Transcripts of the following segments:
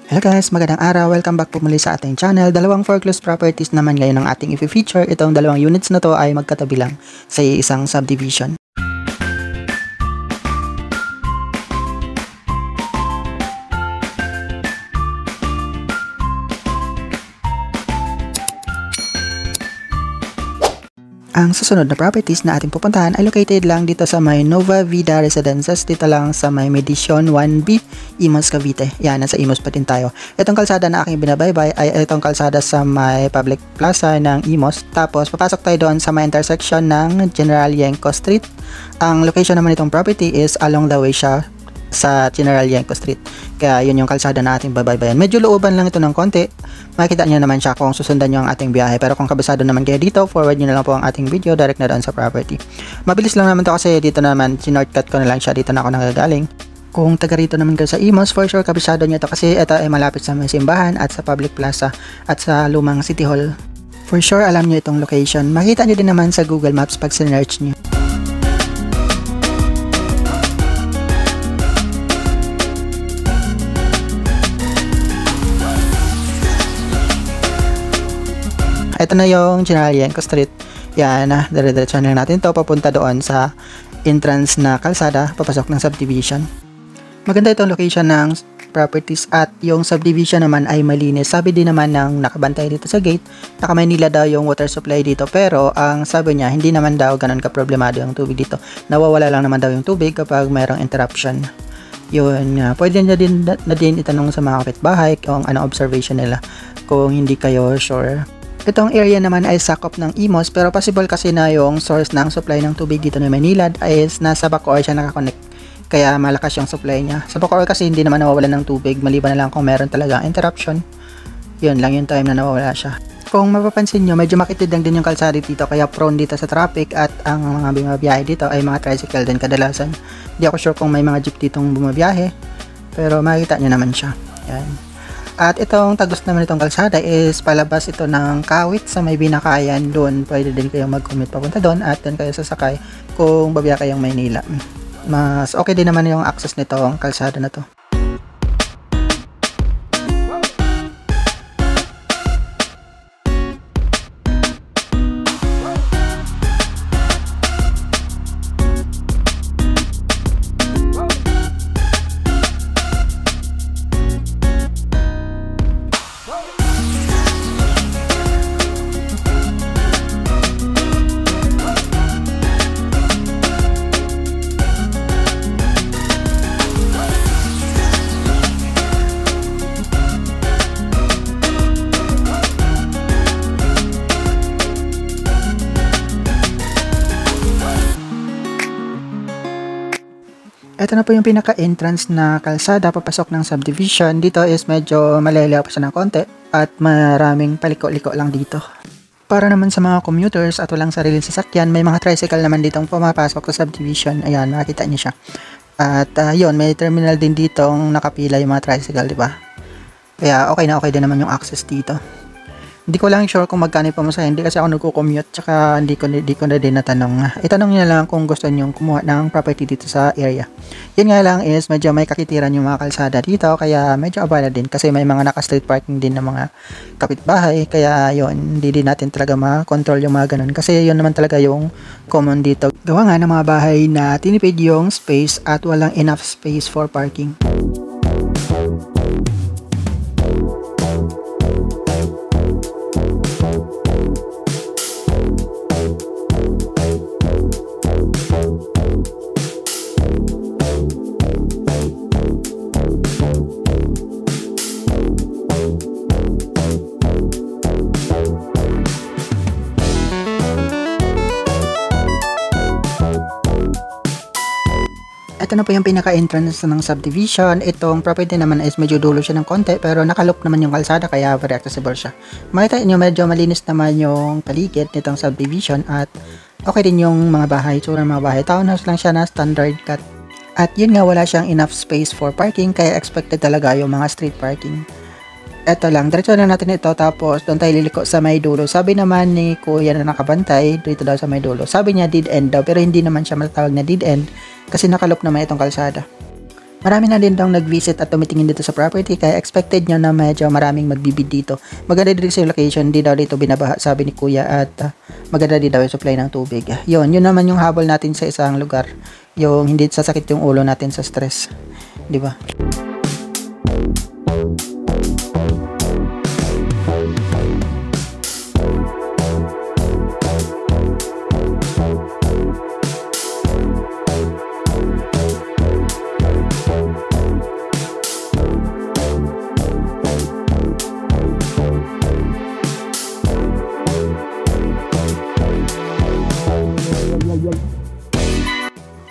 Hello guys, magandang araw. Welcome back po muli sa ating channel. Dalawang foreclosed properties naman ngayon ang ating i-feature. Itong dalawang units na to ay magkatabi lang sa isang subdivision. Ang susunod na properties na ating pupuntahan ay located lang dito sa may Nova Vida Residences, dito lang sa may Medición 1B, Imus, Cavite. Yan, nasa Imus pa din tayo. Itong kalsada na aking binabaybay ay itong kalsada sa may public plaza ng Imus. Tapos, papasok tayo doon sa may intersection ng General Yenko Street. Ang location naman itong property is along the way siya sa General Yenko Street. Kaya yun yung kalsada na ating babaybayan. Medyo looban lang ito ng konti. Makikita nyo naman siya kung susundan nyo ang ating biyahe. Pero kung kabisado naman kayo dito, forward nyo na lang po ang ating video, direct na doon sa property. Mabilis lang naman to kasi dito naman, sinortcut ko na lang siya, dito na ako nagagaling. Kung taga rito naman kayo sa Imus, for sure kabisado nyo to kasi ito ay malapit sa may simbahan at sa public plaza at sa lumang city hall. For sure alam nyo itong location. Makita nyo din naman sa Google Maps pag sinearch nyo. Ito na yung General Yenko Street. Yan, dire-diretso na natin to papunta doon sa entrance na kalsada, papasok ng subdivision. Maganda itong location ng properties at yung subdivision naman ay malinis. Sabi din naman ng nakabantay dito sa gate, naka-Maynila daw yung water supply dito. Pero ang sabi niya, hindi naman daw ganun ka-problemado yung tubig dito. Nawawala lang naman daw yung tubig kapag mayroong interruption. Yun, pwede nyo din itanong sa mga kapitbahay kung anong observation nila kung hindi kayo sure. Itong area naman ay sakop ng Imus pero possible kasi na yung source ng supply ng tubig dito na Maynila ay nasa Bacoor siya nakakonect. Kaya malakas yung supply niya. Sa Bacoor kasi hindi naman nawawalan ng tubig maliban na lang kung meron talaga interruption. Yun lang yung time na nawawala siya. Kung mapapansin nyo, medyo makitid lang din yung kalsada dito kaya prone dito sa traffic at ang mga bumabiyahe dito ay mga tricycle din kadalasan. Hindi ako sure kung may mga jeep ditong bumabiyahe pero makikita nyo naman siya. Yan. At itong tagos naman itong kalsada is palabas ito ng Kawit sa may Binakayan. Doon pwede din kayong mag-commute papunta doon at doon kayo sasakay kung babiya kayong Maynila. Mas okay din naman yung access nito ang kalsada na to. Ito na po yung pinaka-entrance na kalsada papasok ng subdivision. Dito is medyo malalayo pa siya ng konti at maraming paliko-liko lang dito. Para naman sa mga commuters at walang sariling sasakyan, may mga tricycle naman ditong pumapasok sa subdivision. Ayan, makikita niyo siya. At yun, may terminal din ditong nakapila yung mga tricycle, di ba? Kaya okay na okay din naman yung access dito. Hindi ko lang sure kung magkano pa masaya. Hindi kasi ako nagko-commute tsaka hindi ko na din natanong. Itanong niyo lang kung gusto niyo kumuha ng property dito sa area. Yun nga lang is medyo may kakitiran yung mga kalsada dito kaya medyo abala din kasi may mga naka-street parking din ng mga kapitbahay. Kaya yun, hindi din natin talaga ma-control yung mga ganun kasi yun naman talaga yung common dito. Gawa nga ng mga bahay na tinipid yung space at walang enough space for parking. Ito na po yung pinaka-entrance ng subdivision. Itong property naman is medyo dulo siya ng konti pero nakaloop naman yung kalsada kaya very accessible siya. Makita nyo medyo malinis naman yung paligid nitong subdivision at okay din yung mga bahay. Tsura ng mga bahay. Townhouse lang siya na standard cut. At yun nga wala siyang enough space for parking kaya expected talaga yung mga street parking. Eto lang, diretso na natin ito tapos doon tayo liliko sa may dulo. Sabi naman ni kuya na nakabantay, dito daw sa may dulo. Sabi niya dead end daw pero hindi naman siya matatawag na dead end kasi nakaloop naman itong kalsada. Marami na din daw nag-visit at tumitingin dito sa property kaya expected nyo na medyo maraming magbibid dito. Maganda din sa location, hindi daw dito binabaha sabi ni Kuya at maganda din daw yung supply ng tubig. Yun naman yung habol natin sa isang lugar. Yung hindi sasakit yung ulo natin sa stress. Di ba?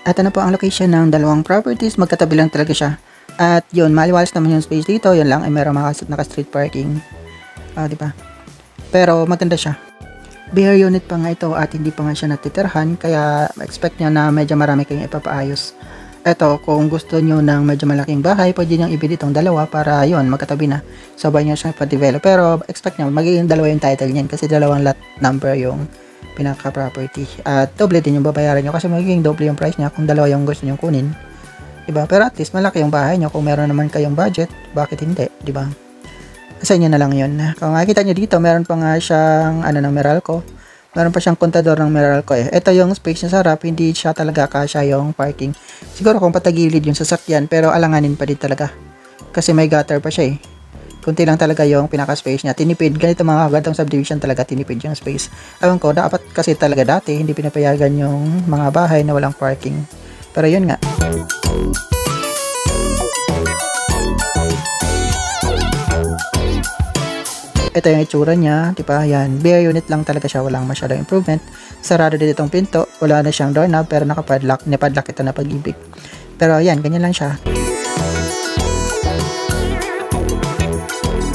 At ano po ang location ng dalawang properties, magkatabi lang talaga siya. At yun, maliwalas naman yung space dito, yun lang ay meron naka street parking. Di ba? Pero maganda siya. Bare unit pa nga ito at hindi pa nga siya natitirhan, kaya expect nyo na medyo marami kayong ipapaayos. Eto, kung gusto nyo ng medyo malaking bahay, pwede nyo ibili itong dalawa para yun, magkatabi na. Sabay nyo siya pa-develop. Pero expect nyo, magiging dalawa yung title niyan kasi dalawang lot number yung pinaka-property. At doble din yung babayaran nyo kasi magiging doble yung price niya kung dalawa yung gusto nyo kunin. Diba? Pero at least malaki yung bahay nyo. Kung meron naman kayong budget, bakit hindi? Diba? Sa inyo na lang yun. Kung makikita nyo dito, meron pa nga siyang ng Meralco. Meron pa siyang kontador ng Meralco eh. Ito yung space niya sa harap, hindi siya talaga kasya yung parking. Siguro kung patagilid yung sasakyan, pero alanganin pa din talaga. Kasi may gutter pa siya eh. Kunti lang talaga yung pinaka-space niya. Tinipid. Ganito mga gantong subdivision talaga, tinipid yung space. Ewan ko, dapat kasi talaga dati, hindi pinapayagan yung mga bahay na walang parking. Pero yun nga. Ito yung itsura niya, diba? Yan, bare unit lang talaga siya, walang masyadong improvement. Sarado din itong pinto, wala na siyang doorknob, pero nakapadlock, nipadlock ito na Pag-ibig. Pero yan, ganyan lang siya.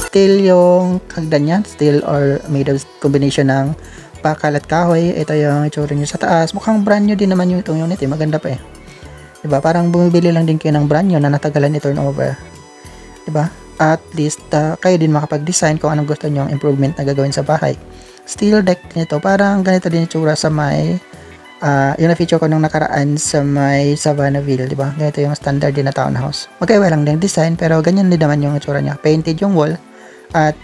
Steel yung hagdan niya, steel or made of combination ng bakal at kahoy. Ito yung itsura niya sa taas. Mukhang brand new din naman yung itong unit eh, maganda pa eh. Diba? Parang bumibili lang din kayo ng brand new na natagalan i-turnover. Diba? At least kayo din makapag-design kung anong gusto nyo improvement na gagawin sa bahay. Steel deck nito, parang ganito din itsura sa may yung na-feature ko nung nakaraan sa may Savannahville, diba? Ganito yung standard din na townhouse. Magkaiba lang din design, pero ganyan din naman yung itsura niya. Painted yung wall. At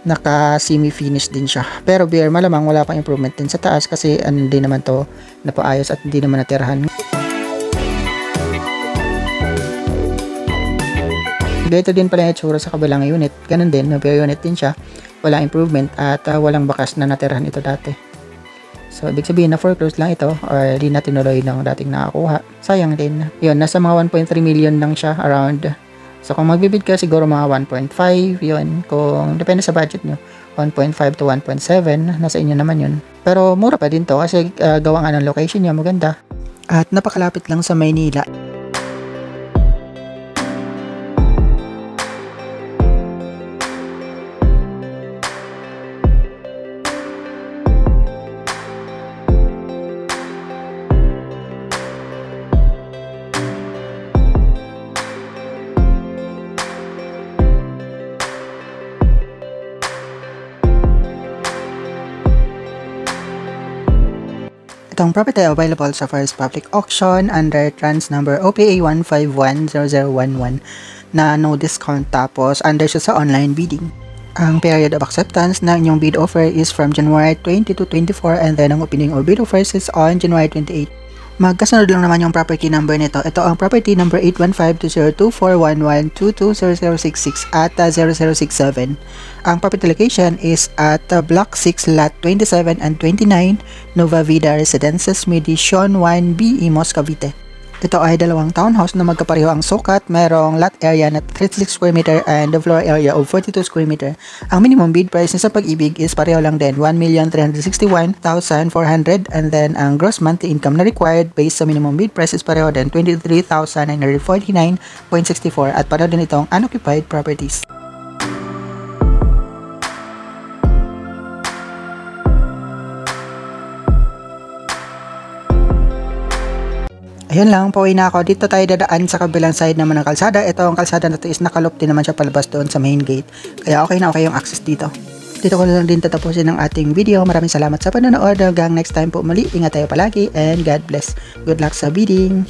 naka semi-finish din siya. Pero bare malamang wala pang improvement din sa taas kasi hindi naman to napaayos at hindi naman natirahan. Ganito din pala yung itsura sa kabilang unit. Ganun din, bare unit din siya. Walang improvement at walang bakas na natirahan ito dati. So, ibig sabihin na foreclosed lang ito or di na tinuloy ng dating nakakuha. Sayang din. Yun, nasa mga 1.3 million lang siya around. So, kung magbibid ka, siguro mga 1.5, yun. Kung, depende sa budget nyo, 1.5 to 1.7, nasa inyo naman yun. Pero, mura pa din to kasi gawa nga ng location niya, maganda. At napakalapit lang sa Maynila. Itong property available sa first public auction under trans number OPA 1510011 na no discount tapos under siya sa online bidding. Ang period of acceptance ng inyong bid offer is from January 20 to 24 and then ang opening or bid offers is on January 28. Magkasunod lang naman yung property number nito. Ito ang property number 815-202-411-220066 at 0067. Ang property location is at Block 6, Lot 27 and 29, Nova Vida Residences, Medition 1B, Imus, Cavite. Ito ay dalawang townhouse na magkapareho ang sukat, merong lot area na 36 square meter and the floor area of 42 square meter. Ang minimum bid price sa Pag-ibig is pareho lang din, 1,361,400 and then ang gross monthly income na required based sa minimum bid price is pareho din, 23,949.64 at pareho din itong unoccupied properties. Ayun lang, pauwi na ako. Dito tayo dadaan sa kabilang side naman ng kalsada. Ito ang kalsada na to is nakalop din naman siya palabas doon sa main gate. Kaya okay na okay yung access dito. Dito ko na lang din tatapusin ang ating video. Maraming salamat sa panonood. Hanggang next time po muli. Ingat tayo palagi and God bless. Good luck sa bidding.